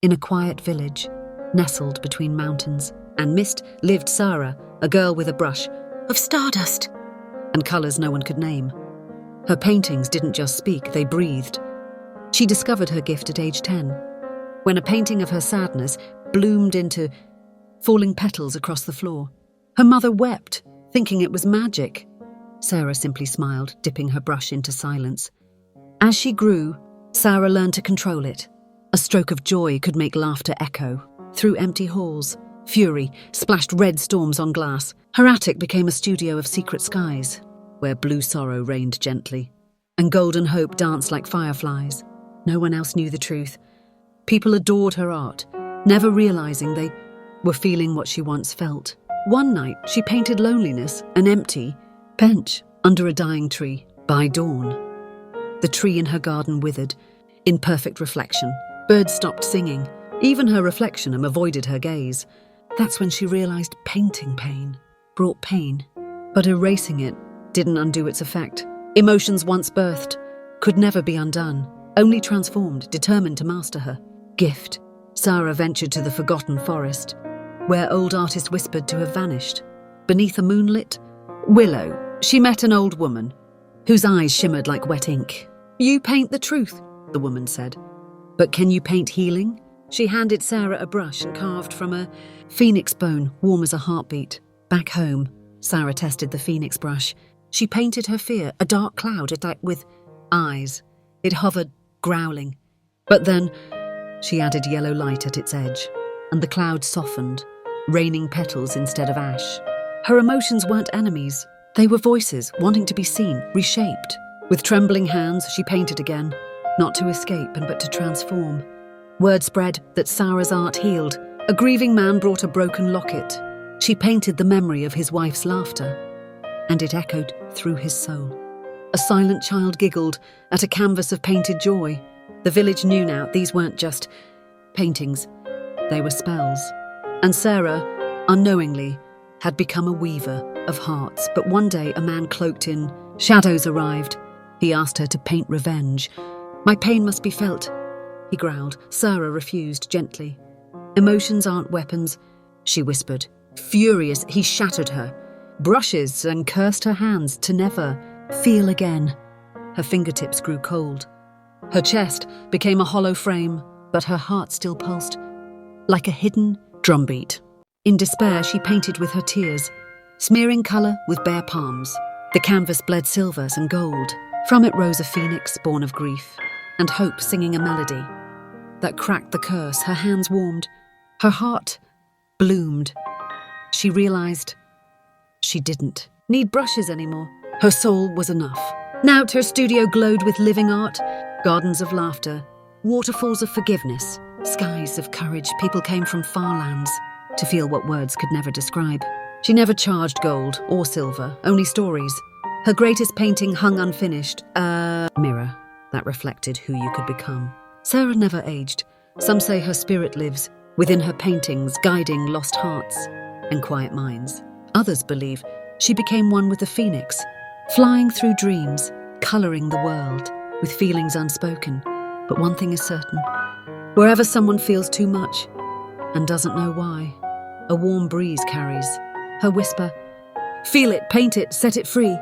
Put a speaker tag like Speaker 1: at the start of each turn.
Speaker 1: in a quiet village, nestled between mountains. And mist lived Sara, a girl with a brush of stardust and colours no one could name. Her paintings didn't just speak, they breathed. She discovered her gift at age 10, when a painting of her sadness bloomed into falling petals across the floor. Her mother wept, thinking it was magic. Sara simply smiled, dipping her brush into silence. As she grew, Sara learned to control it. A stroke of joy could make laughter echo through empty halls. Fury splashed red storms on glass. Her attic became a studio of secret skies, where blue sorrow reigned gently, and golden hope danced like fireflies. No one else knew the truth. People adored her art, never realizing they were feeling what she once felt. One night, she painted loneliness, an empty bench under a dying tree. By dawn, the tree in her garden withered, in perfect reflection. Birds stopped singing. Even her reflection avoided her gaze. That's when she realized painting pain brought pain, but erasing it didn't undo its effect. Emotions once birthed could never be undone, only transformed, determined to master her gift. Sara ventured to the forgotten forest, where old artists whispered to have vanished. Beneath a moonlit willow, she met an old woman whose eyes shimmered like wet ink. "You paint the truth," the woman said. "But can you paint healing?" She handed Sara a brush and carved from a phoenix bone, warm as a heartbeat. Back home, Sara tested the phoenix brush. She painted her fear, a dark cloud with eyes. It hovered, growling. But then she added yellow light at its edge, and the cloud softened, raining petals instead of ash. Her emotions weren't enemies. They were voices, wanting to be seen, reshaped. With trembling hands, she painted again, not to escape, but to transform. Word spread that Sara's art healed. A grieving man brought a broken locket. She painted the memory of his wife's laughter, and it echoed through his soul. A silent child giggled at a canvas of painted joy. The village knew now these weren't just paintings, they were spells. And Sara, unknowingly, had become a weaver of hearts. But one day a man cloaked in shadows arrived. He asked her to paint revenge. "My pain must be felt," he growled. Sara refused gently. "Emotions aren't weapons," she whispered. Furious, he shattered her brushes and cursed her hands to never feel again. Her fingertips grew cold. Her chest became a hollow frame, but her heart still pulsed like a hidden drumbeat. In despair, she painted with her tears, smearing colour with bare palms. The canvas bled silvers and gold. From it rose a phoenix born of grief and hope, singing a melody that cracked the curse. Her hands warmed. Her heart bloomed. She realized she didn't need brushes anymore. Her soul was enough. Now her studio glowed with living art, gardens of laughter, waterfalls of forgiveness, skies of courage. People came from far lands to feel what words could never describe. She never charged gold or silver, only stories. Her greatest painting hung unfinished, a mirror that reflected who you could become. Sara never aged. Some say her spirit lives within her paintings, guiding lost hearts and quiet minds. Others believe she became one with the phoenix, flying through dreams, colouring the world with feelings unspoken. But one thing is certain: wherever someone feels too much and doesn't know why, a warm breeze carries her whisper. Feel it, paint it, set it free.